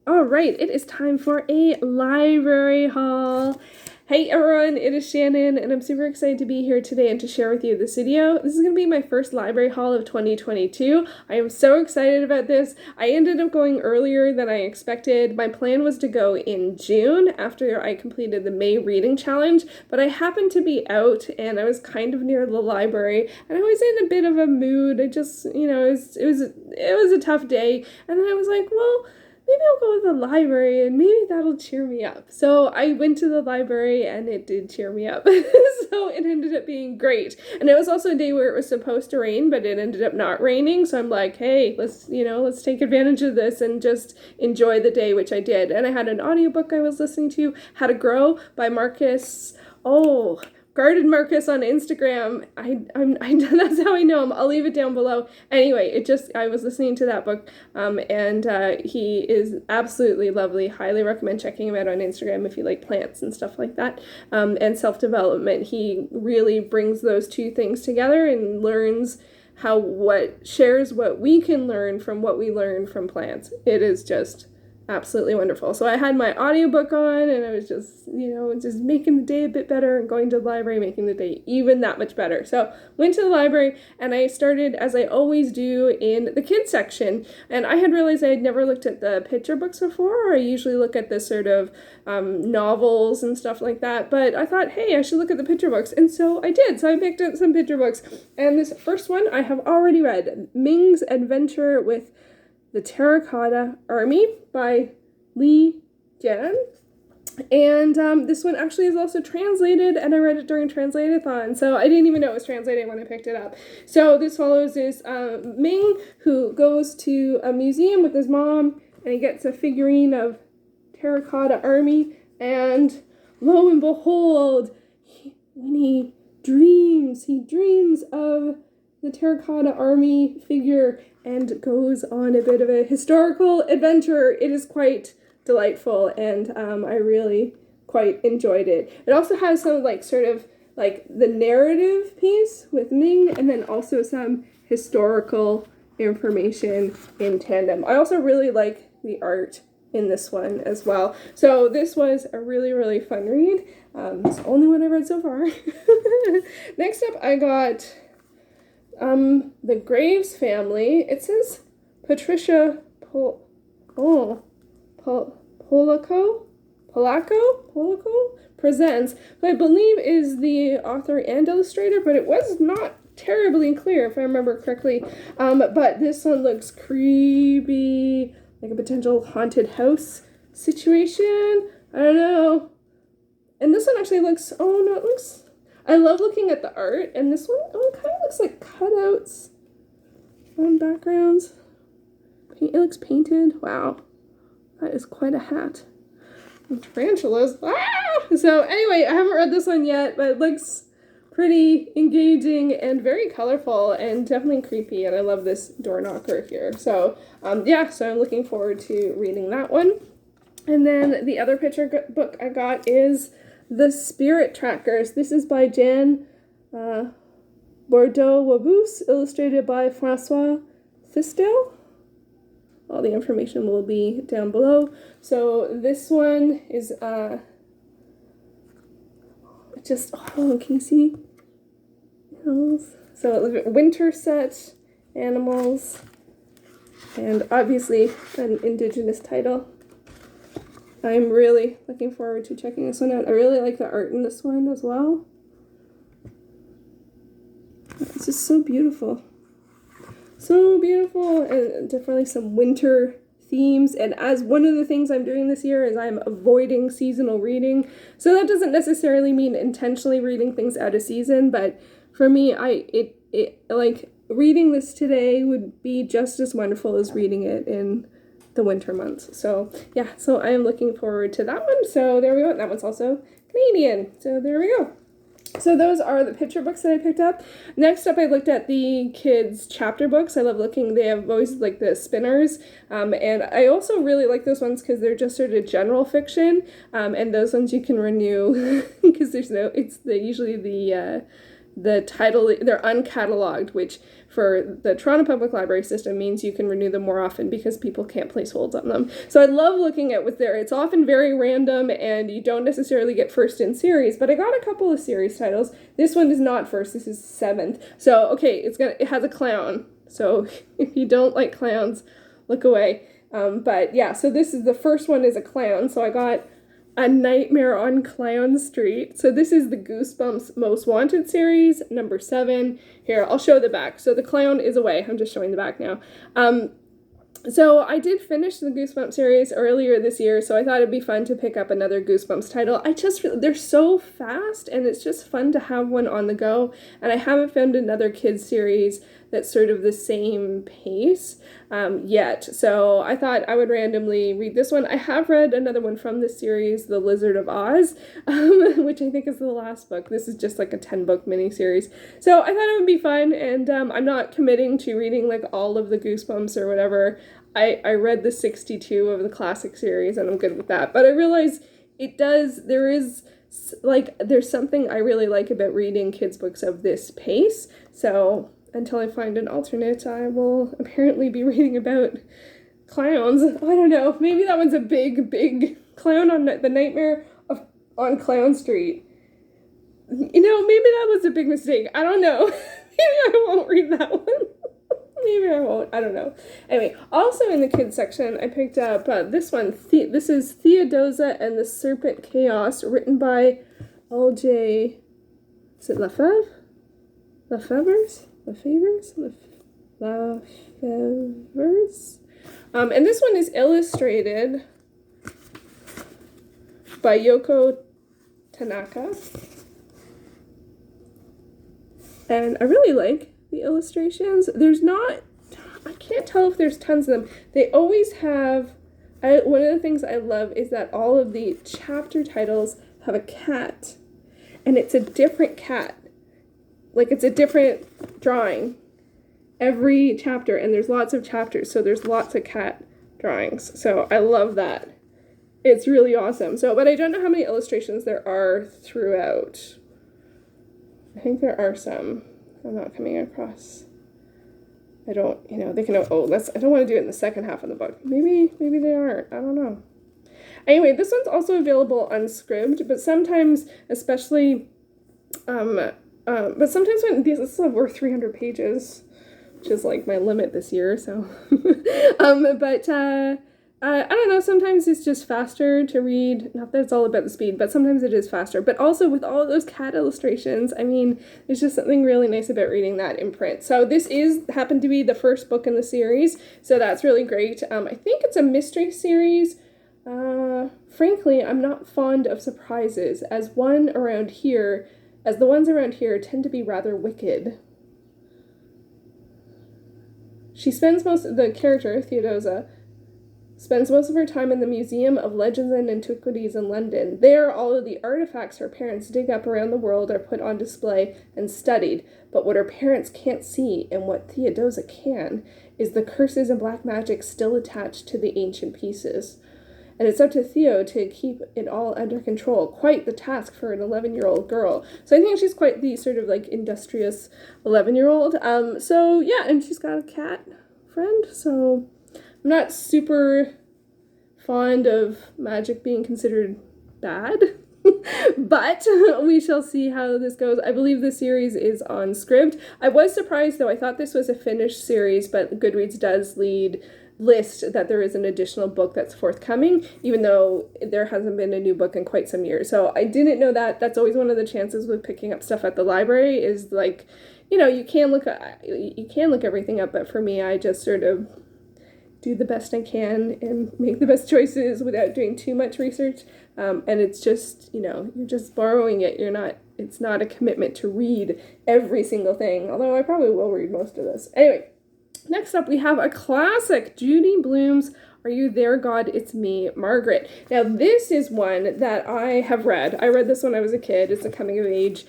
All right, it is time for a library haul. Hey everyone, it is Shannon, and I'm super excited to be here today and to share with you this video. This is going to be my first library haul of 2022. I am so excited about this. I ended up going earlier than I expected. My plan was to go in June after I completed the May reading challenge, but I happened to be out and I was kind of near the library and I was in a bit of a mood. I just, it was a tough day, and then I was like, well, maybe I'll go to the library and maybe that'll cheer me up. So I went to the library and it did cheer me up. So it ended up being great. And it was also a day where it was supposed to rain, but it ended up not raining. So I'm like, hey, let's take advantage of this and just enjoy the day, which I did. And I had an audiobook I was listening to, How to Grow by Marcus. Oh, Garden Marcus on Instagram. I that's how I know him. I'll leave it down below. Anyway, I was listening to that book, and he is absolutely lovely. Highly recommend checking him out on Instagram if you like plants and stuff like that, and self-development. He really brings those two things together and learns shares what we can learn from what we learn from plants. It is just absolutely wonderful. So I had my audiobook on and I was just making the day a bit better, and going to the library, making the day even that much better. So went to the library and I started, as I always do, in the kids section. And I had realized I had never looked at the picture books before. I usually look at the sort of novels and stuff like that. But I thought, hey, I should look at the picture books. And so I did. So I picked up some picture books. And this first one I have already read, Ming's Adventure with the Terracotta Army by Jian. And this one actually is also translated, and I read it during Translate-a-thon, so I didn't even know it was translated when I picked it up. So this follows this Ming, who goes to a museum with his mom, and he gets a figurine of Terracotta Army, and lo and behold, when he dreams of the Terracotta Army figure and goes on a bit of a historical adventure. It is quite delightful, and I really quite enjoyed it. It also has some the narrative piece with Ming, and then also some historical information in tandem. I also really like the art in this one as well. So this was a really, really fun read. It's the only one I've read so far. Next up, I got the Graves family. It says Patricia Polacco presents, who I believe is the author and illustrator, but it was not terribly clear if I remember correctly. But this one looks creepy, like a potential haunted house situation. I don't know. And this one actually looks, I love looking at the art, and this one, it kind of looks like cutouts on backgrounds. It looks painted. Wow, that is quite a hat. And tarantulas. Ah! So anyway, I haven't read this one yet, but it looks pretty engaging and very colorful and definitely creepy, and I love this door knocker here. So so I'm looking forward to reading that one. And then the other picture book I got is The Spirit Trackers. This is by Jian, Bourdeau, Waboose, illustrated by François, Thisdale. All the information will be down below. So this one is can you see? So winter set, animals, and obviously an Indigenous title. I'm really looking forward to checking this one out. I really like the art in this one as well. It's just so beautiful. So beautiful, and definitely some winter themes. And as one of the things I'm doing this year is I'm avoiding seasonal reading. So that doesn't necessarily mean intentionally reading things out of season, but for me, reading this today would be just as wonderful as reading it in the winter months. So yeah, so I am looking forward to that one. So there we go. That one's also Canadian. So there we go. So those are the picture books that I picked up. Next up, I looked at the kids' chapter books. I love looking. They have always like the spinners. And I also really like those ones because they're just sort of general fiction. And those ones you can renew because usually the the title, they're uncatalogued, which for the Toronto Public Library system means you can renew them more often because people can't place holds on them. So I love looking at what's there. It's often very random and you don't necessarily get first in series, but I got a couple of series titles. This one is not first, this is 7th. So, okay, it has a clown. So if you don't like clowns, look away. But yeah, so this is the first one is a clown. So I got A Nightmare on Clown Street. So this is the Goosebumps Most Wanted series, number 7. Here, I'll show the back. So the clown is away. I'm just showing the back now. So I did finish the Goosebumps series earlier this year, so I thought it'd be fun to pick up another Goosebumps title. They're so fast, and it's just fun to have one on the go, and I haven't found another kids series that's sort of the same pace yet. So I thought I would randomly read this one. I have read another one from this series, The Lizard of Oz, which I think is the last book. This is just like a 10-book miniseries. So I thought it would be fun, and I'm not committing to reading like all of the Goosebumps or whatever. I read the 62 of the classic series, and I'm good with that. But I realize there's something I really like about reading kids' books of this pace. So until I find an alternate, I will apparently be reading about clowns. I don't know. Maybe that one's a big, big clown on the Nightmare on Clown Street. Maybe that was a big mistake. I don't know. Maybe I won't read that one. Maybe I won't. I don't know. Anyway, also in the kids section, I picked up this one. This is Theodosia and the Serpent Chaos, written by L.J. Is it Lefebvre? Lefebvre's? And this one is illustrated by Yoko Tanaka. And I really like the illustrations. I can't tell if there's tons of them. They always have, one of the things I love is that all of the chapter titles have a cat, and it's a different cat. Like, it's a different drawing every chapter, and there's lots of chapters, so there's lots of cat drawings. So I love that. It's really awesome. But I don't know how many illustrations there are throughout. I think there are some. I'm not coming across. I don't, they can, I don't want to do it in the second half of the book. Maybe they aren't. I don't know. Anyway, this one's also available unscribed, but sometimes, especially, but sometimes when this is over 300 pages, which is like my limit this year, so, I don't know, sometimes it's just faster to read, not that it's all about the speed, but sometimes it is faster, but also with all of those cat illustrations, there's just something really nice about reading that in print. So this happened to be the first book in the series, so that's really great. I think it's a mystery series. Frankly, I'm not fond of surprises, as the ones around here tend to be rather wicked. The character, Theodosia, spends most of her time in the Museum of Legends and Antiquities in London. There, all of the artifacts her parents dig up around the world are put on display and studied. But what her parents can't see, and what Theodosia can, is the curses and black magic still attached to the ancient pieces. And it's up to Theo to keep it all under control. Quite the task for an 11-year-old girl. So I think she's quite the sort of like industrious 11-year-old. And she's got a cat friend, so I'm not super fond of magic being considered bad, but we shall see how this goes. I believe the series is on Scribd. I was surprised, though. I thought this was a finished series, but Goodreads does list that there is an additional book that's forthcoming, even though there hasn't been a new book in quite some years. So I didn't know that. That's always one of the chances with picking up stuff at the library is like, you can look everything up, but for me, I just sort of do the best I can and make the best choices without doing too much research. And it's just, you're just borrowing it. It's not a commitment to read every single thing, although I probably will read most of this. Anyway, next up we have a classic, Judy Blume's Are you there, God? It's me, Margaret. Now, this is one that I have read. I read this when I was a kid. It's a coming-of-age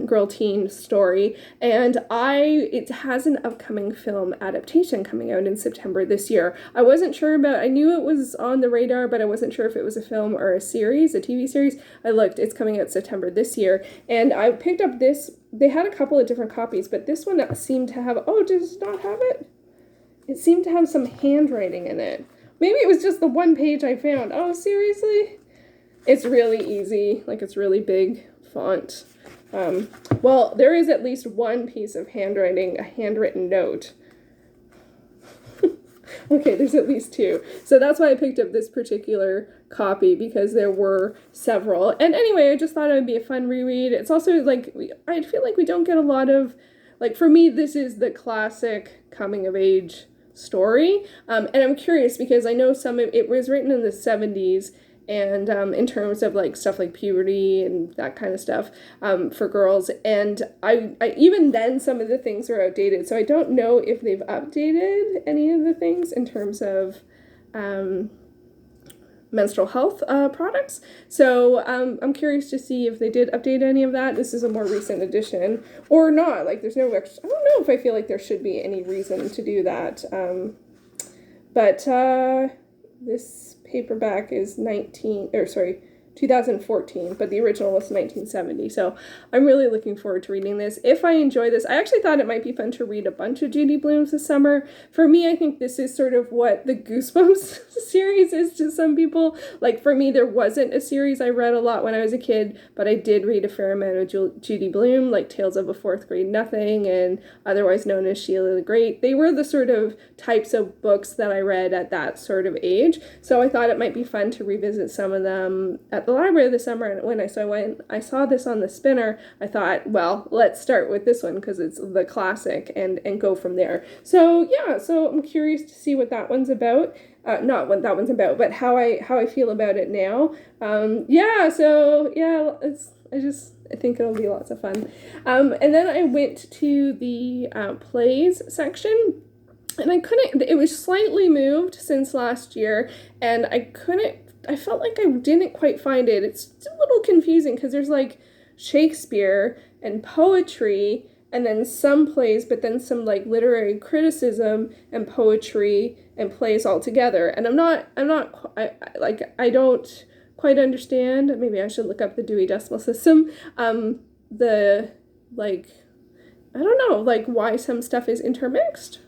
girl-teen story. And it has an upcoming film adaptation coming out in September this year. I wasn't sure about, I knew it was on the radar, but I wasn't sure if it was a film or a series, a TV series. I looked, it's coming out September this year. And I picked up this. They had a couple of different copies, but this one seemed to have, does not have it? It seemed to have some handwriting in it. Maybe it was just the one page I found. Oh, seriously? It's really easy. Like, it's really big font. Well, there is at least one piece of handwriting, a handwritten note. Okay, there's at least two. So that's why I picked up this particular copy, because there were several. And anyway, I just thought it would be a fun reread. It's also, like, I feel like we don't get a lot of, like, for me, this is the classic coming-of-age story. And I'm curious because I know it was written in the 70s, and in terms of like stuff like puberty and that kind of stuff for girls. And I even then some of the things are outdated. So I don't know if they've updated any of the things in terms of menstrual health products. So I'm curious to see if they did update any of that. This is a more recent edition or not. Like there's no extra, I don't know if I feel like there should be any reason to do that. But this paperback is 2014, but the original was 1970. So I'm really looking forward to reading this. If I enjoy this, I actually thought it might be fun to read a bunch of Judy Blume's this summer. For me, I think this is sort of what the Goosebumps series is to some people. Like for me, there wasn't a series I read a lot when I was a kid, but I did read a fair amount of Judy Blume, like Tales of a Fourth Grade Nothing and otherwise known as Sheila the Great. They were the sort of types of books that I read at that sort of age. So I thought it might be fun to revisit some of them at the library this summer. And when I saw this on the spinner, I thought, well, let's start with this one because it's the classic and go from there. So yeah, so I'm curious to see what that one's about. Not what that one's about, but how I feel about it now. I think it'll be lots of fun. And then I went to the plays section. And it was slightly moved since last year, and I felt like I didn't quite find it. It's a little confusing because there's like Shakespeare and poetry and then some plays, but then some like literary criticism and poetry and plays all together. And I don't quite understand. Maybe I should look up the Dewey Decimal System. I don't know, like why some stuff is intermixed.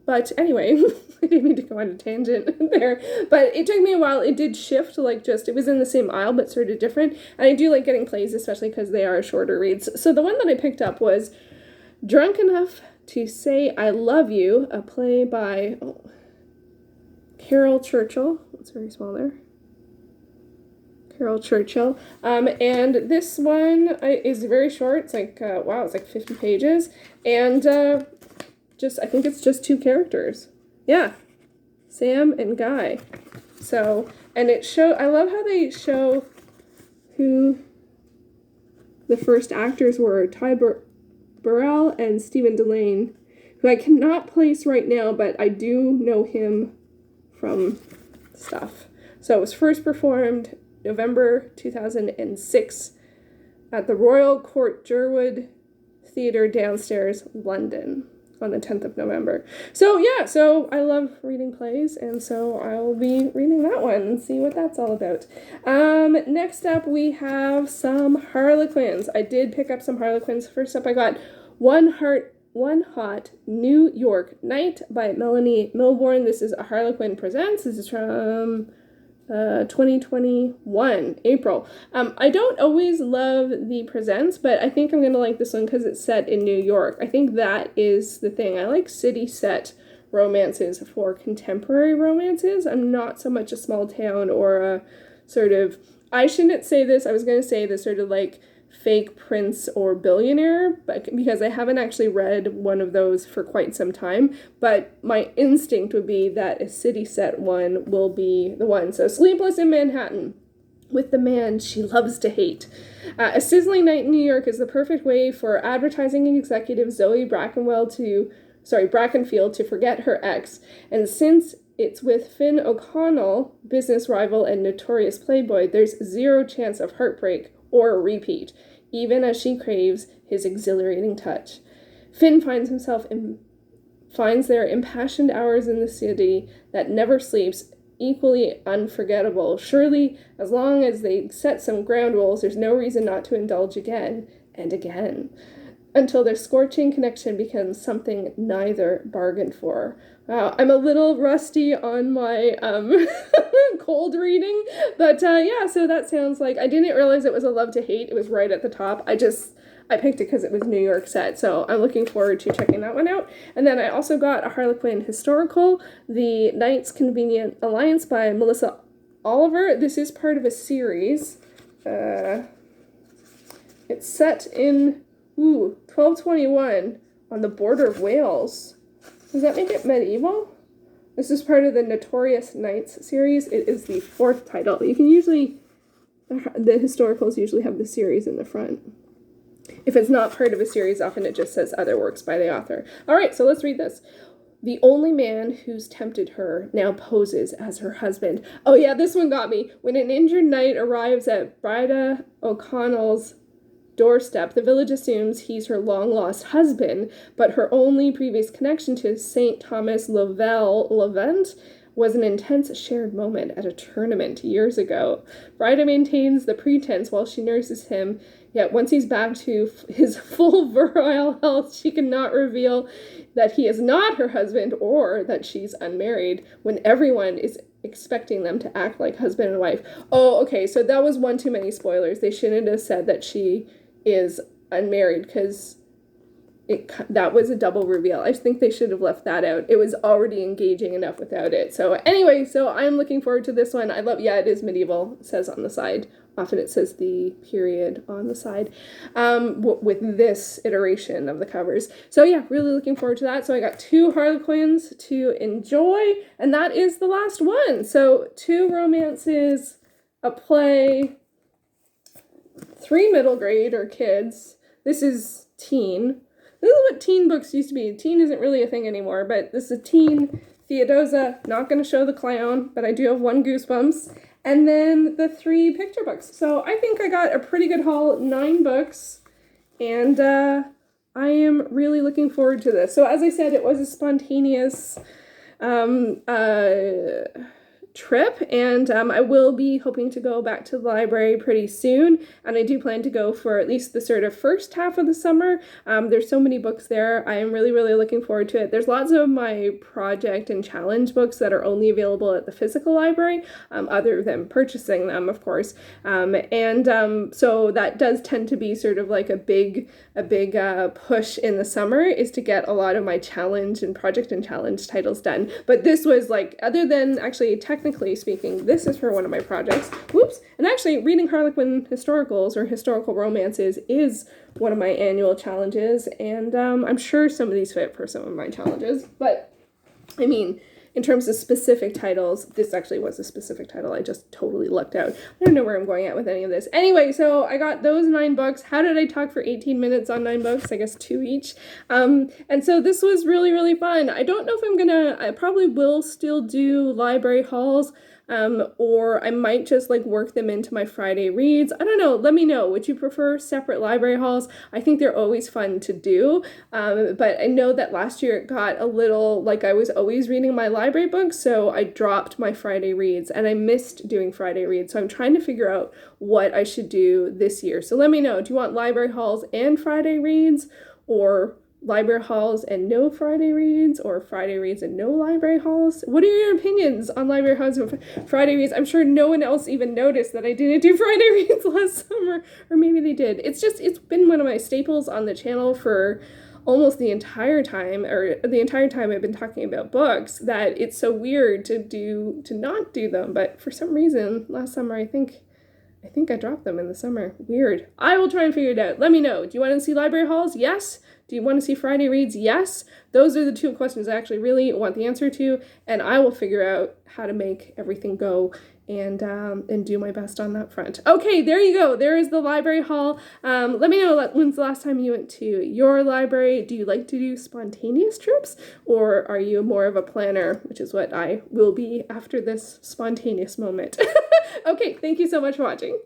But anyway, I didn't mean to go on a tangent there, but it took me a while. It did shift, it was in the same aisle, but sort of different. And I do like getting plays, especially because they are shorter reads. So the one that I picked up was Drunk Enough to Say I Love You, a play by Carol Churchill. It's very small there. Carol Churchill. And this one is very short. It's like, it's like 50 pages. And, I think it's just two characters. Yeah. Sam and Guy. So, and I love how they show who the first actors were, Ty Burrell and Stephen Delane, who I cannot place right now, but I do know him from stuff. So it was first performed November 2006 at the Royal Court Jerwood Theatre downstairs, London, on the 10th of November. So yeah, so I love reading plays, and so I'll be reading that one and see what that's all about. Next up we have some Harlequins. I did pick up some Harlequins. First up I got One Hot New York Night by Melanie Milbourne. This is a Harlequin Presents. This is from 2021, April. I don't always love the Presents, but I think I'm going to like this one because it's set in New York. I think that is the thing. I like city set romances for contemporary romances. I'm not so much a small town or a sort of, I shouldn't say this, I was going to say this sort of like fake prince or billionaire, but because I haven't actually read one of those for quite some time, but my instinct would be that a city set one will be the one. So Sleepless in Manhattan with the man she loves to hate. A sizzling night in New York is the perfect way for advertising executive Zoe Brackenwell to Brackenfield to forget her ex, and since it's with Finn O'Connell, business rival and notorious playboy, there's zero chance of heartbreak or a repeat, even as she craves his exhilarating touch. Finn finds their impassioned hours in the city that never sleeps equally unforgettable. Surely, as long as they set some ground rules, there's no reason not to indulge again and again, until their scorching connection becomes something neither bargained for. Wow, I'm a little rusty on my cold reading, but yeah, so that sounds like, I didn't realize it was a love to hate. It was right at the top. I picked it because it was New York set, so I'm looking forward to checking that one out. And then I also got a Harlequin historical, The Knights Convenient Alliance by Melissa Oliver. This is part of a series. It's set in 1221 on the border of Wales. Does that make it medieval? This is part of the Notorious Knights series. It is the 4th title. You can usually, the historicals usually have the series in the front. If it's not part of a series, often it just says other works by the author. All right, so let's read this. The only man who's tempted her now poses as her husband. Oh yeah, this one got me. When an injured knight arrives at Brida O'Connell's doorstep, the village assumes he's her long-lost husband, but her only previous connection to St. Thomas Levant was an intense shared moment at a tournament years ago. Brida maintains the pretense while she nurses him, yet once he's back to his full virile health, she cannot reveal that he is not her husband or that she's unmarried, when everyone is expecting them to act like husband and wife. Oh, okay, so that was one too many spoilers. They shouldn't have said that she is unmarried, because that was a double reveal. I think they should have left that out. It was already engaging enough without it. So anyway, so I'm looking forward to this one. It is medieval, it says on the side. Often it says the period on the side, with this iteration of the covers. So yeah, really looking forward to that. So I got 2 Harlequins to enjoy, and that is the last one. So 2 romances, a play, 3 middle grade or kids. This is teen. This is what teen books used to be. Teen isn't really a thing anymore, but this is a teen. Theodosia, not going to show the clown, but I do have 1 Goosebumps. And then the 3 picture books. So I think I got a pretty good haul, 9 books. And I am really looking forward to this. So as I said, it was a spontaneous trip, and I will be hoping to go back to the library pretty soon, and I do plan to go for at least the sort of first half of the summer. There's so many books there. I am really looking forward to it. There's lots of my project and challenge books that are only available at the physical library, other than purchasing them, of course, so that does tend to be sort of like a big push in the summer, is to get a lot of my challenge and project and challenge titles done. But this was like, other than actually technically speaking, this is for one of my projects. Whoops. And actually, reading Harlequin historicals or historical romances is one of my annual challenges, and I'm sure some of these fit for some of my challenges. But I mean, in terms of specific titles, this actually was a specific title. I just totally lucked out. I don't know where I'm going at with any of this. Anyway, so I got those 9 books. How did I talk for 18 minutes on 9 books? I guess 2 each. And so this was really fun. I don't know if I probably will still do library hauls, or I might just like work them into my Friday reads. I don't know. Let me know. Would you prefer separate library hauls? I think they're always fun to do. But I know that last year it got a little like I was always reading my library books, so I dropped my Friday reads, and I missed doing Friday reads. So I'm trying to figure out what I should do this year. So let me know. Do you want library hauls and Friday reads, or library hauls and no Friday reads, or Friday reads and no library hauls? What are your opinions on library hauls and Friday reads? I'm sure no one else even noticed that I didn't do Friday reads last summer, or maybe they did. It's been one of my staples on the channel for almost the entire time I've been talking about books, that it's so weird to not do them. But for some reason last summer, I think I dropped them in the summer. Weird. I will try and figure it out. Let me know. Do you want to see library hauls? Yes. Do you want to see Friday reads? Yes. Those are the 2 questions I actually really want the answer to, and I will figure out how to make everything go and do my best on that front. Okay, there you go. There is the library haul. Let me know when's the last time you went to your library. Do you like to do spontaneous trips, or are you more of a planner, which is what I will be after this spontaneous moment? Okay, thank you so much for watching.